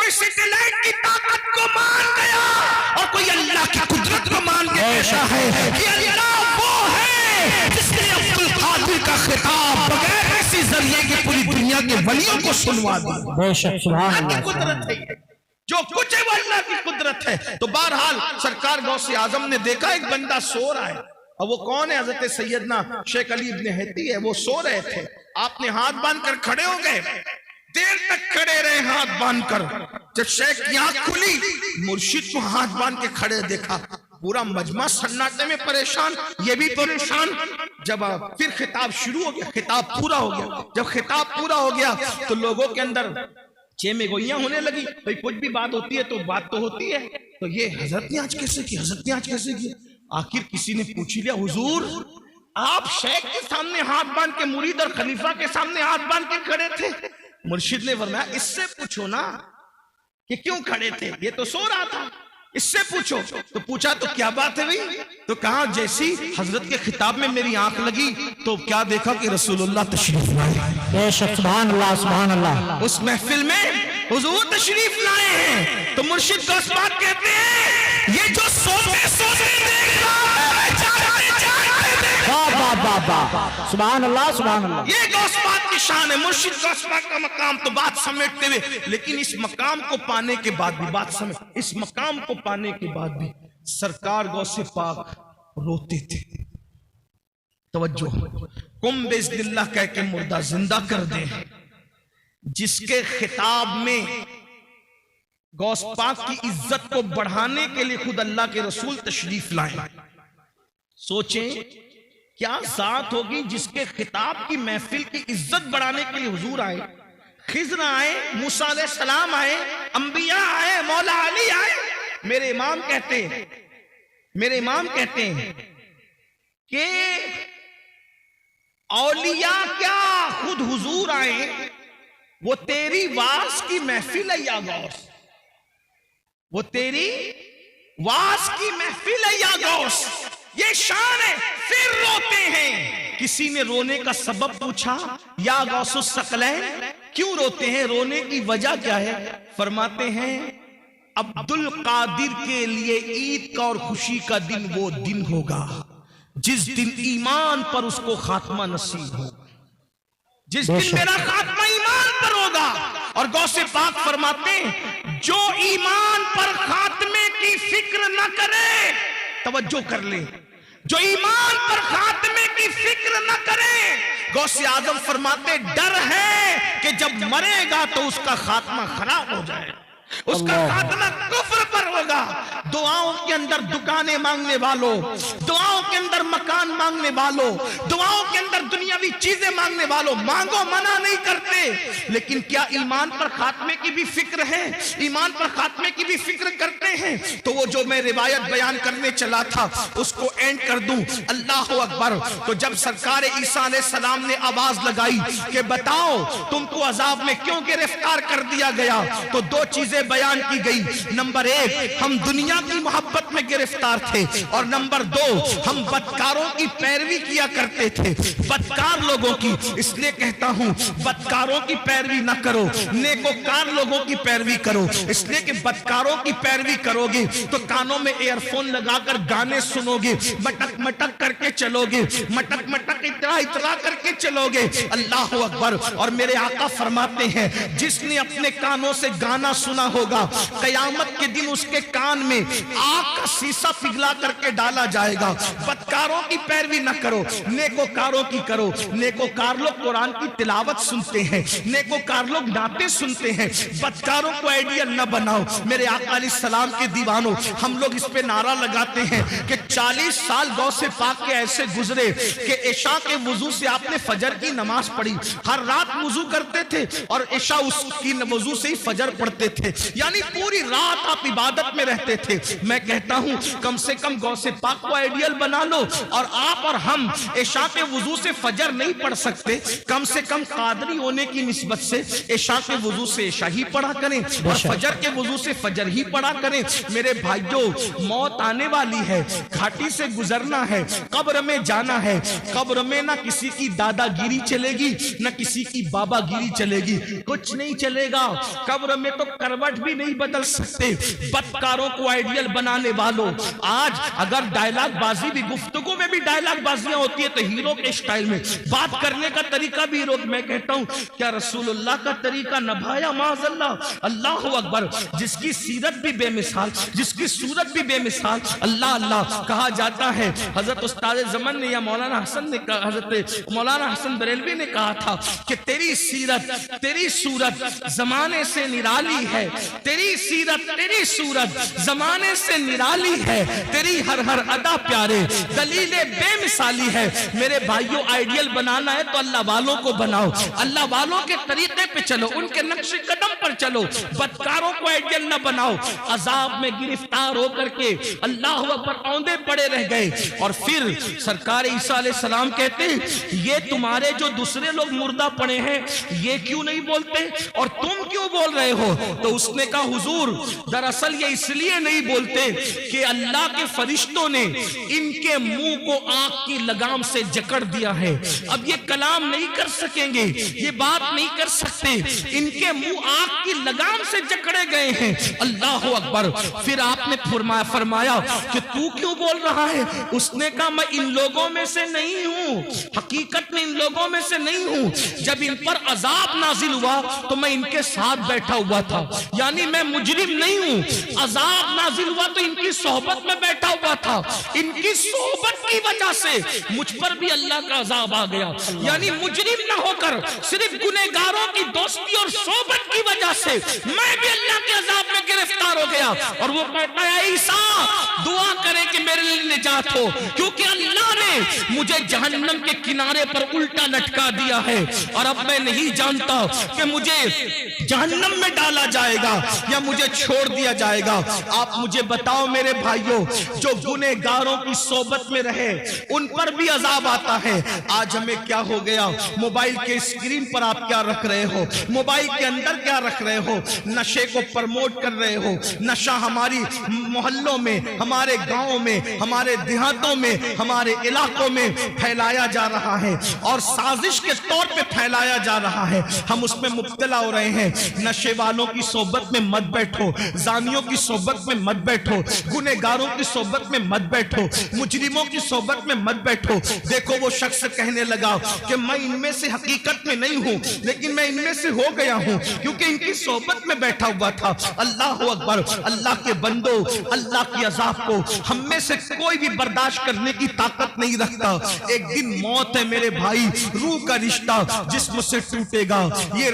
कोई सैटेलाइट की ताकत को मान गया और कोई अल्लाह की कुदरत को मान के कहता है कि अल्लाह वो है जिसने अब्दुल कादिर का खिताब बगैर किसी जरिए के पूरी दुनिया के वलियों को सुनवा दिया। बेशक सुभान अल्लाह, कुदरत है जो कुछ है वो अल्लाह की कुदरत है। तो बहरहाल सरकार गौसे आजम ने देखा एक बंदा सो रहा है, और वो कौन है? हजरत सैयदना शेख अली इब्ने हैती है। वो सो रहे थे, आपने हाथ बांधकर खड़े हो गए, देर तक खड़े रहे हाथ बांधकर। जब शेख की आंख खुली, मुर्शिद को हाथ बांध के खड़े देखा, पूरा मजमा सन्नाटे में परेशान, ये भी परेशान। जब फिर खिताब शुरू हो गया, खिताब पूरा हो गया। जब खिताब पूरा हो गया तो लोगों के अंदर चेमे गोइयां होने लगी। भाई कुछ भी बात होती है तो बात तो होती है, तो ये हजरत ने आज कैसे की, हजरत ने आज कैसे की। आखिर किसी ने पूछ लिया, हुजूर आप शेख के सामने हाथ बांध के, मुरीद और खलीफा के सामने हाथ बांध के खड़े थे। मुर्शिद ने फरमाया, इससे पूछो ना कि क्यों खड़े थे, ये तो सो रहा था, इससे पूछो। तो पूछा तो क्या बात है भाई? तो कहा जैसी हजरत के खिताब में मेरी आंख लगी तो क्या देखा कि रसूलुल्लाह तशरीफ लाए। बेशक सुभान अल्लाह, सुभान अल्लाह। उस महफिल में हुजूर तशरीफ लाए हैं। तो मुर्शिद का बात कहते हैं, ये जो सोते सोते देख रहा है, जागते जागते देख रहा है। वाह सुभान अल्लाह, सुभान अल्लाह। ये गौसपाक की शान है। मुर्शिद गौसपाक का मकाम तो बात समेटते हुए, लेकिन इस मकाम को पाने के बाद भी बात समेट, इस मकाम को पाने के बाद भी सरकार गौसे पाक रोते थे। तवज्जो, कुम बिस्मिल्लाह कह के मुर्दा जिंदा कर दे, जिसके खिताब में गौस पाक की इज्जत को बढ़ाने के लिए खुद अल्लाह के रसूल तशरीफ लाए। सोचें क्या जात होगी जिसके खिताब की महफिल की इज्जत बढ़ाने के लिए हुजूर आए, खिज़र आए, मूसा अलैहिस्सलाम आए, अंबिया आए, मौला अली आए। मेरे इमाम कहते हैं कि औलिया क्या खुद हुजूर आए, वो तेरी वास की महफिल है या गौस, वो तेरी वास की महफिल है या गौस, ये शान है। फिर रोते हैं। किसी ने रोने का सबब पूछा, या गौसुस सकलैन क्यों रोते हैं, रोने की वजह क्या है? फरमाते हैं अब्दुल कादिर के लिए ईद का और खुशी का दिन वो दिन होगा जिस दिन ईमान पर उसको खात्मा नसीब होगा, जिस दिन मेरा खात्मा ईमान पर होगा। और गौसे पाक फरमाते हैं जो ईमान पर खात्मे की फिक्र न करे, तवज्जो कर ले, जो ईमान पर खात्मे की फिक्र न करे, गौसे आजम फरमाते डर है कि जब मरेगा तो उसका खात्मा खराब हो जाए, उसका खात्मा कुफ्र पर होगा। दुआओं के अंदर दुकानें मांगने वालों, दुआओं के अंदर मकान मांगने वालों, दुआओं के अंदर दुनियावी चीजें मांगने वालों, मांगो मना नहीं करते, लेकिन क्या ईमान पर खात्मे की भी फिक्र है? ईमान पर खात्मे की भी फिक्र करते हैं? तो वो जो मैं रिवायत बयान करने चला था उसको एंड कर दूं। अल्लाह अकबर। तो जब सरकार ईसा अलैहिस्सलाम ने आवाज लगाई कि बताओ तुमको अजाब में क्यों गिरफ्तार कर दिया गया, तो दो चीजें बयान की गई। नंबर एक, हम दुनिया की मोहब्बत में गिरफ्तार थे, और नंबर दो, हम बदकारों की पैरवी किया करते थे, बदकार लोगों की। इसलिए कहता हूं बदकारों की पैरवी ना करो, नेकोकार लोगों की पैरवी करो। इसलिए कि बदकारों की पैरवी करोगे तो कानों में एयरफोन लगाकर गाने सुनोगे, मटक मटक करके चलोगे, मटक मटक इतरा इतरा करके चलोगे। अल्लाह अकबर। और मेरे आका फरमाते हैं जिसने अपने कानों से गाना सुना होगा, कयामत के दिन उसके कान में आग का शीशा पिघला करके डाला जाएगा। बदकारों की पैरवी न करो, नेकोकारों की करो। नेकोकार लोग कुरान की तिलावत सुनते हैं, नेकोकार लोग नाते सुनते हैं। बदकारों को आइडियल न बनाओ। मेरे आका अलैहिस्सलाम के दीवानों, हम लोग इस पे नारा लगाते हैं कि 40 साल गौसे पाक के ऐसे गुजरे कि इशा के वुजू से आपने फजर की नमाज पढ़ी, हर रात वुजू करते थे और इशा उसकी वुजू से ही फजर पढ़ते थे, यानी पूरी रात आप इबादत में रहते थे। मैं कहता हूं कम से कम गौसे पाक को आइडियल बना लो। और आप और हम इशा के वुजू से फजर नहीं पढ़ सकते, कम से कम कादरी होने की निस्बत से इशा के वुजू से इशा ही पढ़ा करें और फजर के वुजू से फजर ही पढ़ा करें। मेरे भाइयों, मौत आने वाली है, घाटी से गुजरना है, कब्र में जाना है। कब्र में ना किसी की दादागिरी चलेगी, ना किसी की बाबागिरी चलेगी, कुछ नहीं चलेगा। कब्र में तो करवट भी नहीं बदल सकते। बदकारों को आइडियल बनाने वालों, आज अगर डायलॉग बाजी भी, गुफ्तगू में भी डायलॉग बाजियां होती है तो हीरो के स्टाइल में बात करने का तरीका भी हीरो। मैं कहता हूं क्या रसूलुल्लाह का तरीका नभाया माज़अल्लाह। अल्लाह अकबर, जिसकी सीरत भी बेमिसाल, जिसकी सूरत भी बेमिसाल, अल्लाह अल्लाह कहा जाता है। हजरत उस्ताद ज़मान ने या मौलाना हसन ने कहा, हजरत मौलाना हसन बरेलवी ने कहा था कि तेरी सीरत, तेरी सूरत जमाने से निराली है, तेरी सीरत, तेरी सूरत जमाने से निराली है, तेरी हर हर अदा प्यारे दलीले बेमिसाली है। मेरे भाइयों, आइडियल बनाना है तो अल्लाह वालों को बनाओ, अल्लाह वालों के तरीके पे चलो, उनके नक्शे कदम पर चलो, बदकारों को आइडियल न बनाओ। अजाब में गिरफ्तार होकर के अल्लाह पर औंधे पड़े रह गए। और फिर सरकार ईसा अलैहिस्सलाम कहते हैं ये तुम्हारे जो दूसरे लोग मुर्दा पड़े हैं ये क्यों नहीं बोलते और तुम क्यों बोल रहे हो? तो उसने कहा हुजूर, दरअसल ये इसलिए नहीं बोलते कि अल्लाह के फरिश्तों ने इनके मुंह को आग की लगाम से जकड़ दिया है। अब ये कलाम नहीं कर सकेंगे, ये बात नहीं कर सकते, इनके मुंह आग की लगाम से जकड़े गए हैं। अल्लाह अकबर। फिर आपने फरमाया कि तू क्यों बोल रहा है? उसने कहा मैं इन लोगों में से नहीं हूं, हकीकत में इन लोगों में से नहीं हूं। जब इन पर अजाब नाजिल हुआ तो मैं इनके साथ बैठा हुआ था, यानी मैं मुजरिम नहीं हूं। अजाब नाजिल हुआ तो इनकी सोहबत में बैठा हुआ था, इनकी सोहबत की वजह से मुझ पर भी अल्लाह का अजाब आ गया। यानी मुजरिम ना होकर सिर्फ गुनहगारों की दोस्ती और सोहबत की वजह से मैं भी अल्लाह के अजाब में गिरफ्तार हो गया। और वो कहता है ईसा दुआ करे कि मेरे लिए निजात हो, क्योंकि अल्लाह ने मुझे जहन्नम के किनारे पर उल्टा लटका दिया है और अब मैं नहीं जानता कि मुझे जहन्नम में डाला जाएगा या मुझे छोड़ दिया जाएगा। आप मुझे बताओ मेरे भाइयों, जो गुनहगारों की सोबत में रहे उन पर भी अजाब आता है। आज हमें क्या हो गया? मोबाइल के स्क्रीन पर आप क्या रख रहे हो, मोबाइल के अंदर क्या रख रहे हो? नशे को प्रमोट कर रहे हो। नशा हमारी मोहल्लों में, हमारे गांवों में, हमारे देहातों में, हमारे इलाकों में फैलाया जा रहा है और साजिश के तौर पे फैलाया जा रहा है। हम उसमें मुब्तला हो रहे हैं। नशे वालों की सोबत में मत बैठो, जानियों की सोबत में मत बैठो, गुनहगारों की सोबत में मत बैठो, मुजरिमों की सोबत में मत बैठो। देखो वो शख्स कहने लगा कि मैं इनमें से हकीकत में नहीं हूं, लेकिन मैं इनमें से हो गया हूं क्योंकि इनकी सोबत में बैठा हुआ था। अल्लाह अकबर। अल्लाह के बंदो, अल्लाह की अज़ाब को हम में से कोई भी बर्दाश्त करने की ताकत नहीं रखता। एक दिन मौत है मेरे भाई, रूह का रिश्ता जिस्म से टूटेगा। ये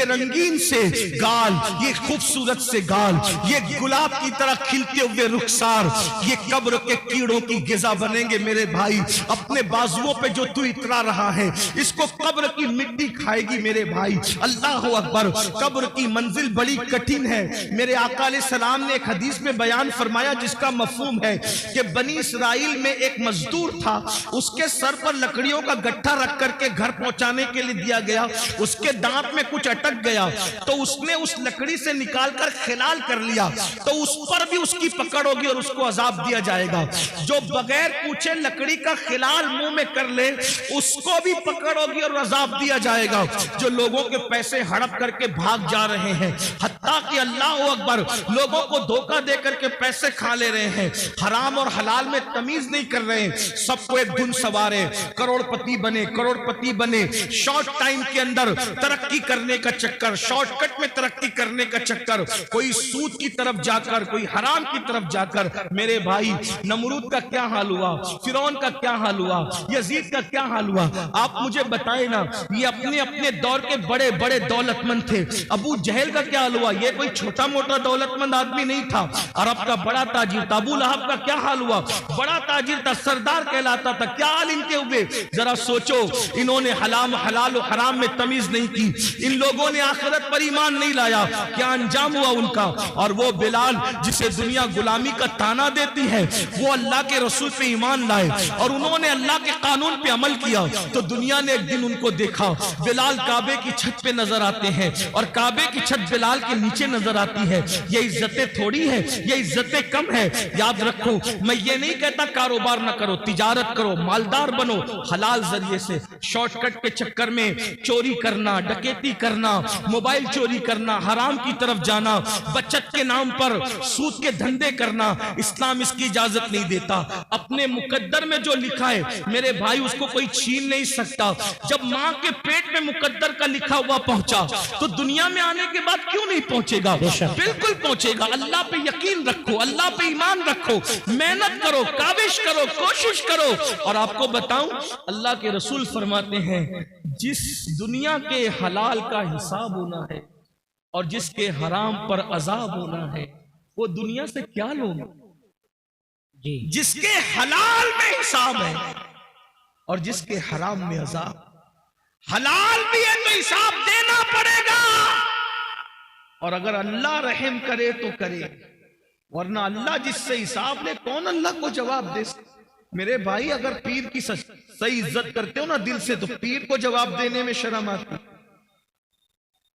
रंगीन से गाल, ये खूबसूरत से गाल, ये गुलाब की तरह खिलते हुए रुखसार, ये कब्र के कीड़ों की गिज़ा बनेंगे मेरे भाई। अपने बाजुओं पे जो तू इतरा रहा है इसको कब्र की मिट्टी खाएगी मेरे भाई। अल्लाह अकबर। कब्र की मंजिल बड़ी कठिन है। मेरे आका अलैहिस्सलाम ने एक हदीस में बयान फरमाया जिसका मफहूम है कि बनी इस्राइल में एक मजदूर था, उसके सर पर लकड़ियों का गट्ठा रख करके घर पहुंचाने के लिए दिया गया। उसके दांत में कुछ अटक गया तो उसने उस लकड़ी से निकालकर खिलाल कर लिया, तो उस पर भी उसकी पकड़ होगी और उसको अजाब दिया जाएगा। जो बगैर पूछे लकड़ी का खिलाल मुंह में कर ले उसको भी पकड़ होगी और अजाब दिया जाएगा। जो लोगों के पैसे हड़प करके भाग जा रहे हैं, हत्ता कि अल्लाह अकबर, लोगों को धोखा दे करके पैसे खा ले रहे हैं, हराम और हलाल में तमीज नहीं कर रहे हैं, सबको एक धुन सवारे, करोड़पति बने, शॉर्ट टाइम के अंदर तरक्की करने का चक्कर, शॉर्टकट में तरक्की करने का चक्कर, कोई सूद की तरफ जाकर, कोई हराम की तरफ जाकर। मेरे भाई, नमरूद का क्या हाल हुआ, फिरौन का क्या हाल हुआ, यजीद का क्या हाल हुआ? आप मुझे बताए ना। ये अपने अपने दौर के बड़े बड़े दौलतमंद थे। अबू जहल का क्या हाल हुआ? ये कोई छोटा मोटा दौलतमंद आदमी नहीं था, अरब का बड़ा ताजिर था। अबू लहब का क्या हाल हुआ? बड़ा ताजिर था, सरदार कहलाता था। क्या हाल इनके हुए? जरा सोचो, इन्होंने हलाल और हराम में तमीज नहीं की, इन लोगों ने आखिरत पर ईमान नहीं लाया। क्या अंजाम हुआ उनका? और वो बिलाल जिसे दुनिया गुलामी का ताना देती है, वो अल्लाह के रसूल पे ईमान लाए और उन्होंने अल्लाह के कानून पे अमल किया, तो दुनिया ने एक दिन उनको देखा। बिलाल काबे की छत पे नजर आते हैं और काबे की छत बिलाल के नीचे नजर आती आती है। ये इज्जतें थोड़ी है, ये इज्जतें कम है। याद रखो, मैं ये नहीं कहता कारोबार ना करो, तिजारत करो, मालदार बनो हलाल जरिए से। शॉर्टकट के चक्कर में चोरी करना, डकैती करना, मोबाइल चोरी करना, हराम की तरफ जाना, बचत के नाम पर सूद के धंधे करना, इस्लाम इसकी इजाजत नहीं देता। अपने मुकद्दर में जो लिखा है मेरे भाई, उसको कोई छीन नहीं सकता। जब मां के पेट में मुकद्दर का लिखा हुआ पहुंचा तो दुनिया में आने के बाद क्यों नहीं पहुंचेगा? बिल्कुल पहुंचेगा। अल्लाह पे यकीन रखो, अल्लाह पे ईमान रखो, मेहनत करो, काविश करो, कोशिश करो। और आपको बताऊं, अल्लाह के रसूल फरमाते हैं, जिस दुनिया के हलाल का हिसाब होना है और जिसके हराम पर अजाब होना है, वो दुनिया से क्या लोग जी। जिसके हलाल में हिसाब है और जिसके हराम में अजाब। हलाल भी है तो हिसाब देना पड़ेगा, और अगर अल्लाह रहम करे तो करे, वरना अल्लाह जिससे हिसाब ले, कौन अल्लाह को जवाब दे? मेरे भाई, अगर पीर की सही इज्जत करते हो ना दिल से, तो पीर को जवाब देने में शर्म आती।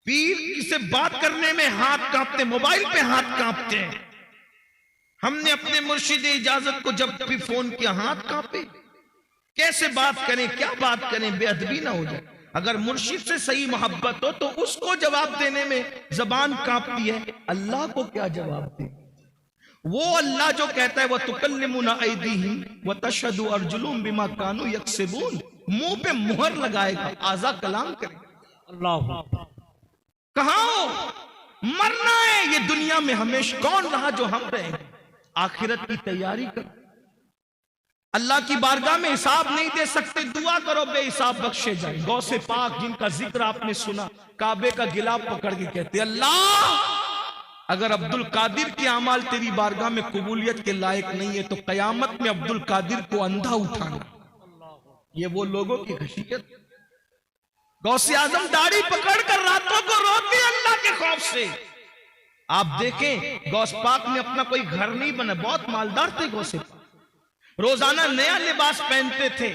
पीर से बात करने में हाथ कांपते, मोबाइल पे हाथ कांपते हैं। हमने अपने मुर्शिद इजाजत को जब भी फोन किया, हाथ कांपे। कैसे बात करें, क्या बात करें, बेअदबी ना हो जाए। अगर मुर्शिद से सही मोहब्बत हो तो उसको जवाब देने में जबान कांपती है, अल्लाह को क्या जवाब दे? वो अल्लाह जो कहता है, वह तुकल्लिमुना ऐदीहिम व तशहदु अर्जुलुहुम बिमा कानू यक्सिबून, मुंह पे मुहर लगाएगा, आजा कलाम करेगा। अल्लाह कहां मरना है ये दुनिया में हमेशा, कौन रहा जो हम रहे? आखिरत की तैयारी करो। अल्लाह की बारगाह में हिसाब नहीं दे सकते, दुआ करो बेहिसाब बख्शे जाए। गौसे पाक जिनका जिक्र आपने सुना, काबे का गिलाफ पकड़ के कहते, अल्लाह अगर अब्दुल कादिर के अमाल तेरी बारगाह में कबूलियत के लायक नहीं है तो कयामत में अब्दुल कादिर को अंधा उठाना। ये वो लोगों की खशियत। गौसे आजम दाढ़ी पकड़कर रातों को रोते अल्लाह के खौफ से। आप देखें, गौस पाक ने अपना कोई घर नहीं बना, बहुत मालदार थे गौसे पाक। रोजाना नया लिबास पहनते थे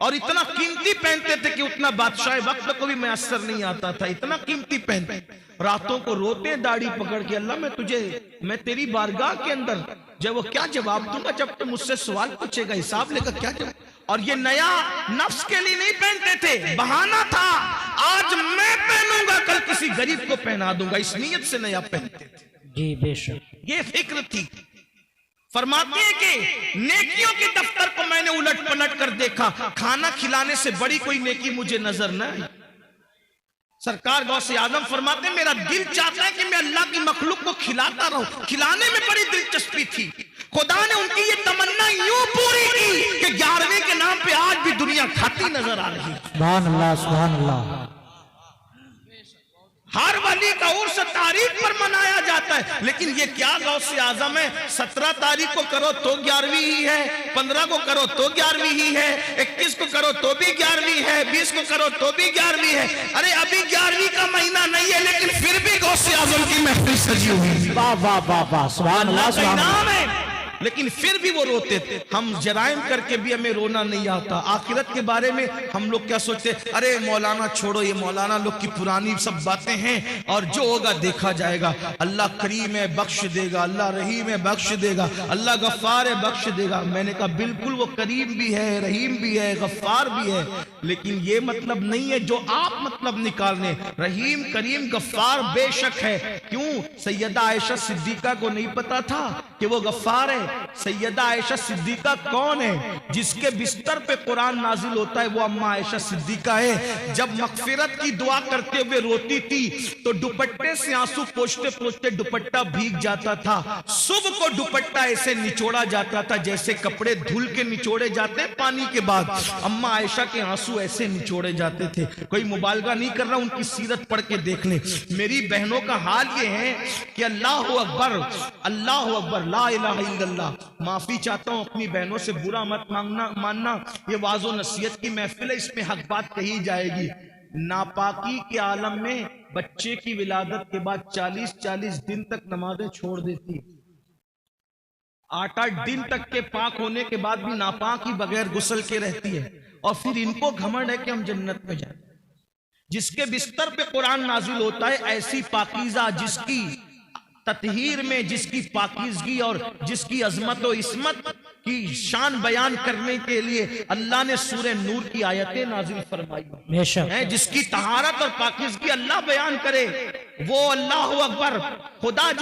और इतना कीमती पहनते थे कि उतना बादशाह वक्त को भी मैसर नहीं आता था, इतना कीमती पहनते। रातों को रोते दाढ़ी पकड़ के, अल्लाह मैं तेरी बारगाह के अंदर जब वो क्या जवाब दूंगा, जब तुम मुझसे सवाल पूछेगा, हिसाब लेगा, क्या जवाब? और ये नया नफ्स के लिए नहीं पहनते थे, बहाना था, आज मैं पहनूंगा, कल किसी गरीब को पहना दूंगा, इस नीयत से नया पहनते थे। जी बेशक, ये फिक्र थी। फरमाते हैं कि नेकियों के दफ्तर को मैंने उलट पलट कर देखा, खाना खिलाने से बड़ी कोई नेकी मुझे नजर न आई। सरकार गौसे आजम फरमाते हैं, मेरा दिल चाहता है कि मैं अल्लाह की मखलूक को खिलाता रहूं। खिलाने में बड़ी दिलचस्पी थी। खुदा ने उनकी ये तमन्ना यूं पूरी की कि 11वें के नाम पे आज भी दुनिया खाती नजर आ रही है। सुभान अल्लाह, सुभान अल्लाह। हर वली का उर्स तारीख पर मनाया जाता है, लेकिन ये क्या गौसे आजम है, 17 तारीख को करो तो 11वीं ही है, 15 को करो तो 11वीं ही है, 21 को करो तो भी 11वीं है, 20 को करो तो भी 11वीं है। अरे अभी 11वीं का महीना नहीं है, लेकिन फिर भी गौसे आजम की महफिल सजी हुई है। वाह वाह वाह वाह, सुभान अल्लाह, सुभान अल्लाह। लेकिन फिर भी वो रोते थे। हम जराइम करके भी हमें रोना नहीं आता। आखिरत के बारे में हम लोग क्या सोचते, अरे मौलाना छोड़ो, ये मौलाना लोग की पुरानी सब बातें हैं और जो होगा देखा जाएगा। अल्लाह करीम है, बख्श देगा, अल्लाह रहीम है, बख्श देगा, अल्लाह गफ्फार है, बख्श देगा। मैंने कहा बिल्कुल, वो करीम भी है, रहीम भी है, गफ्फार भी है, लेकिन ये मतलब नहीं है जो आप मतलब निकालने। रहीम, करीम, गफ्फार बेशक है। क्यों? सैयदा आयशा सिद्दीका को नहीं पता था कि वो गफ्फार है? सैयदा आयशा सिद्दीका कौन है? जिसके बिस्तर पे कुरान नाजिल होता है वो अम्मा आयशा सिद्दीका है। जब मगफिरत की दुआ करते हुए रोती थी तो दुपट्टे से आंसू पोंछते पोंछते दुपट्टा भीग जाता था। सुबह को दुपट्टा ऐसे निचोड़ा जाता था जैसे कपड़े धुल के निचोड़े जाते पानी के बाद। अम्मा आयशा के आंसू ऐसे निचोड़े जाते थे। कोई मुबालगा नहीं कर रहा, उनकी सीरत पढ़ के देख ले। मेरी बहनों का हाल ये है कि अल्लाह अकबर, अल्लाह अकबर, ला इलाहा इल्लल्लाह। माफी चाहता हूं, अपनी बहनों से बुरा मत मानना। ये वाज़ो नसीहत की महफिल है, इसमें हक बात कही जाएगी। नापाकी के आलम में बच्चे की विलादत के बाद 40-40 दिन तक नमाजें छोड़ देती, 8-8 दिन तक के पाक होने के बाद भी नापाक ही बगैर गुस्ल के रहती है। और फिर इनको घमंड है कि हम जन्नत में जाए। जिसके बिस्तर पे कुरान नाजिल होता है, ऐसी पाकीज़ा जिसकी ततहीर में जिसकी पाकीज़गी और जिसकी अजमत और इस्मत की शान बयान करने के लिए अल्लाह ने सूरह नूर की आयतें नाजिल फरमाई बेशक है। जिसकी तहारत और पाकीज़गी अल्लाह बयान करे, वो अल्लाह अकबर, खुदा जिस